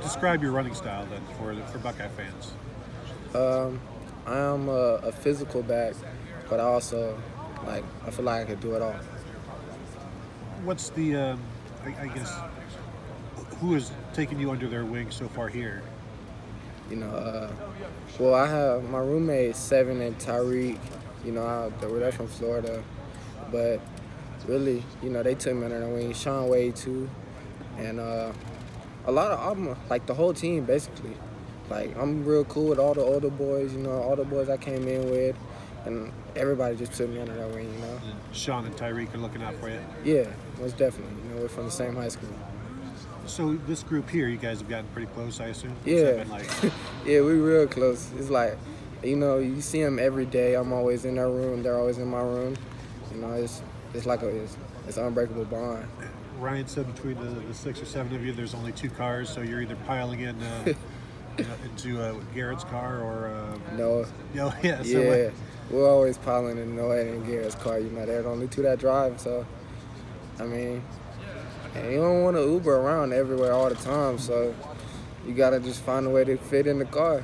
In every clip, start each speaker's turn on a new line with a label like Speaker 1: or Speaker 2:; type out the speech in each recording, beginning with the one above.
Speaker 1: Describe your running style then for Buckeye fans.
Speaker 2: I am a physical back, but I also I feel like I could do it all.
Speaker 1: What's the I guess who has taken you under their wing so far here?
Speaker 2: You know, well, I have my roommates, Seven and Tyreek. You know, they're from Florida, but really, you know, they took me under their wing. Sean Wade too, and a lot of them, like the whole team basically. Like I'm real cool with all the older boys. You know, all the boys I came in with, and everybody just took me under their wing. You know.
Speaker 1: And Sean and Tyreek are looking out for you.
Speaker 2: Yeah, most definitely. You know, we're from the same high school.
Speaker 1: So this group here, you guys have gotten pretty close, I assume?
Speaker 2: Yeah. Yeah, we real close. It's like, you know, you see them every day. I'm always in their room. They're always in my room. You know, it's like it's an unbreakable bond.
Speaker 1: Ryan said between the 6 or 7 of you, there's only 2 cars, so you're either piling in into Garrett's car or
Speaker 2: No.
Speaker 1: No, yeah. So
Speaker 2: yeah, we're always piling in Noah and Garrett's car. You know, they're the only 2 that drive. So, I mean. And you don't want to Uber around everywhere all the time, so you gotta just find a way to fit in the car.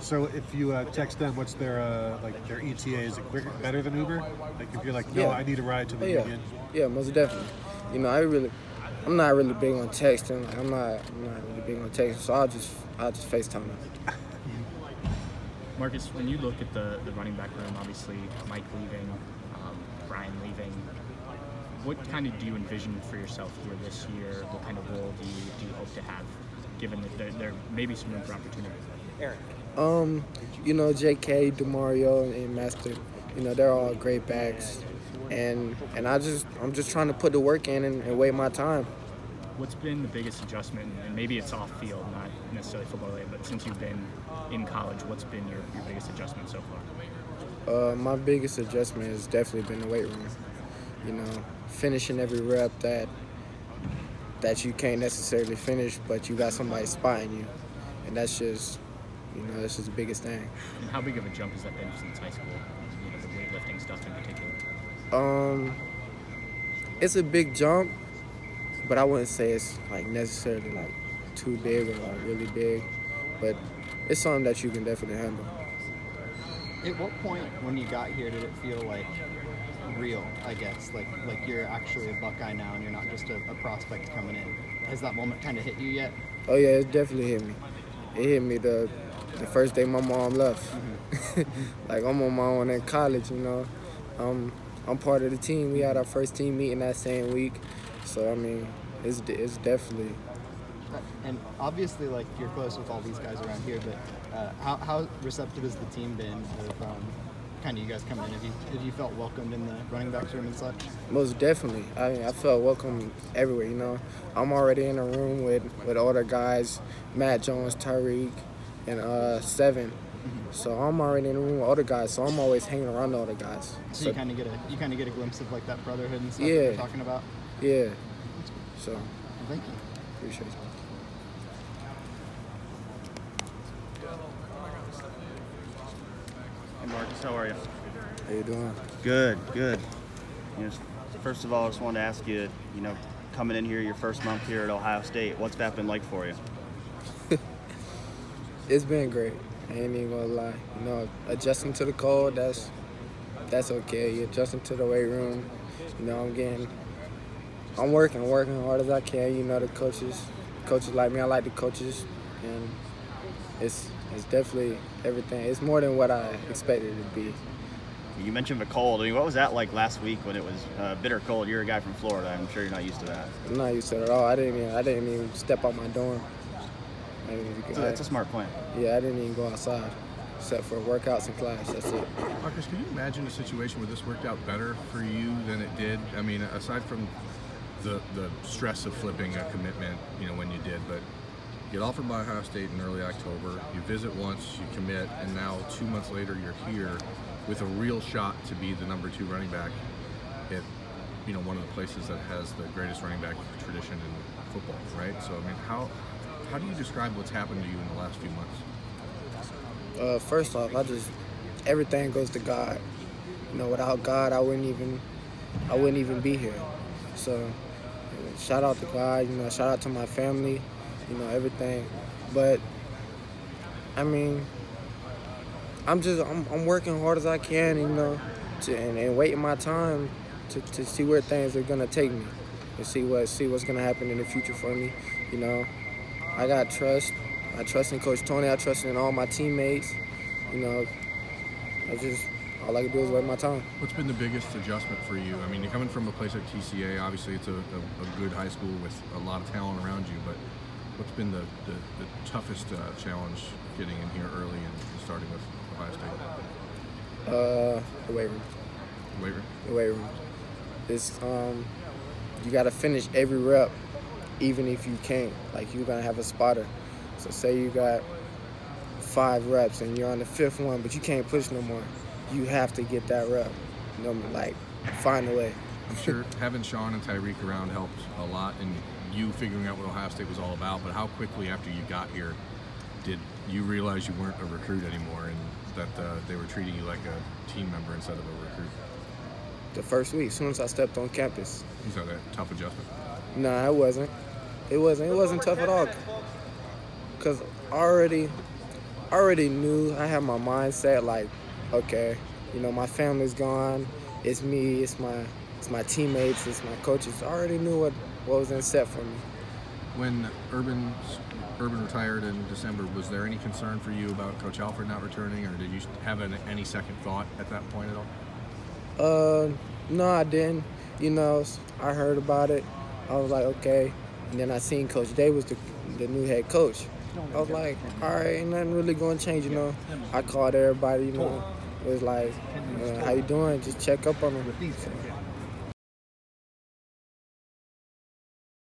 Speaker 1: So if you text them, what's their their ETA? Is it quicker, better than Uber? Like if you're like, no, I need a ride to the union.
Speaker 2: Yeah, most definitely. You know, I'm not really big on texting. Like, I'm not really big on texting, so I'll just FaceTime them.
Speaker 3: Marcus, when you look at the running back room, obviously Mike leaving, Brian leaving. What kind of do you envision for yourself here this year? What kind of role do you hope to have, given that there may be some room for opportunity?
Speaker 4: Eric.
Speaker 2: You know, J.K., DeMario, and Master, you know, they're all great backs. And I'm just trying to put the work in and wait my time.
Speaker 3: What's been the biggest adjustment, and maybe it's off field, not necessarily football related, but since you've been in college, what's been your biggest adjustment so far?
Speaker 2: My biggest adjustment has definitely been the weight room. You know, finishing every rep that you can't necessarily finish, but you got somebody spotting you, and that's just, you know, that's just the biggest thing.
Speaker 3: And how big of a jump has that been since high school? You know, the weightlifting stuff in particular.
Speaker 2: It's a big jump, but I wouldn't say it's like necessarily like too big or like really big, but it's something that you can definitely handle.
Speaker 4: At what point when you got here did it feel like real, I guess, like you're actually a Buckeye now and you're not just a prospect coming in? Has that moment kind of hit you yet?
Speaker 2: Oh yeah, it definitely hit me. It hit me the first day my mom left. Like I'm on my own in college, you know. I'm part of the team. We had our first team meeting that same week, so I mean, it's definitely.
Speaker 4: And obviously, like you're close with all these guys around here, but how receptive has the team been of kind of you guys coming in? Have you felt welcomed in the running backs room and such?
Speaker 2: Most definitely. I felt welcome everywhere, you know. I'm already in a room with other guys, Matt Jones, Tyreek, and Seven. So I'm already in a room with other guys, so I'm always hanging around the other guys.
Speaker 4: So you kind of get a glimpse of like that brotherhood and stuff that
Speaker 2: yeah,
Speaker 4: you're talking about?
Speaker 2: Yeah. So
Speaker 4: well, thank you.
Speaker 2: Appreciate you.
Speaker 5: Hey Marcus, how are you?
Speaker 2: How you doing?
Speaker 5: Good, good. You know, first of all, I just wanted to ask you, you know, coming in here your first month here at Ohio State, what's that been like for you?
Speaker 2: It's been great. I ain't even gonna lie. You know, adjusting to the cold, that's okay. You're adjusting to the weight room. You know, I'm working hard as I can. You know, the coaches like me. I like the coaches, and it's definitely everything. It's more than what I expected it to be.
Speaker 5: You mentioned the cold. I mean, what was that like last week when it was bitter cold? You're a guy from Florida. I'm sure you're not used to that.
Speaker 2: I'm not used to it at all. I didn't even step out my dorm.
Speaker 5: That's a smart plan.
Speaker 2: Yeah, I didn't even go outside, except for workouts and class. That's it.
Speaker 6: Marcus, can you imagine a situation where this worked out better for you than it did? I mean, aside from the stress of flipping a commitment, you know, when you did, but you get offered by Ohio State in early October, you visit once, you commit, and now 2 months later you're here with a real shot to be the #2 running back at, you know, one of the places that has the greatest running back tradition in football, right? So, I mean, how do you describe what's happened to you in the last few months?
Speaker 2: First off, everything goes to God. You know, without God, I wouldn't even be here. So, shout out to God. You know, shout out to my family. you know, everything. But I mean, I'm working hard as I can, you know, and waiting my time to see where things are gonna take me, and see what's gonna happen in the future for me. You know, I got trust. I trust in Coach Tony. I trust in all my teammates. You know, all I can do is wait my time.
Speaker 6: What's been the biggest adjustment for you? I mean, you're coming from a place like TCA. Obviously, it's a good high school with a lot of talent around you. But what's been the toughest challenge getting in here early and starting with Ohio State?
Speaker 2: The weight room.
Speaker 6: The weight room?
Speaker 2: The weight room. It's you got to finish every rep, even if you can't. Like, you're gonna have a spotter. So say you got 5 reps and you're on the 5th one, but you can't push no more. You have to get that rep. You know, like, find a way.
Speaker 6: I'm sure having Sean and Tyreek around helped a lot in you figuring out what Ohio State was all about. But how quickly after you got here did you realize you weren't a recruit anymore and that they were treating you like a team member instead of a recruit?
Speaker 2: The first week, as soon as I stepped on campus.
Speaker 6: Was that a tough adjustment?
Speaker 2: Nah, it wasn't. It wasn't tough at all. Cause I already knew. I had my mindset like, okay, you know, my family's gone. It's me. It's my teammates. It's my coaches. I already knew what was in set for me.
Speaker 6: When Urban retired in December, was there any concern for you about Coach Alford not returning, or did you have any second thought at that point at all?
Speaker 2: No, I didn't. You know, I heard about it. I was like, okay. And then I seen Coach Day was the new head coach. I was like, all right, ain't nothing really going to change, you know. I called everybody, you know. It was like, how you doing? Just check up on them.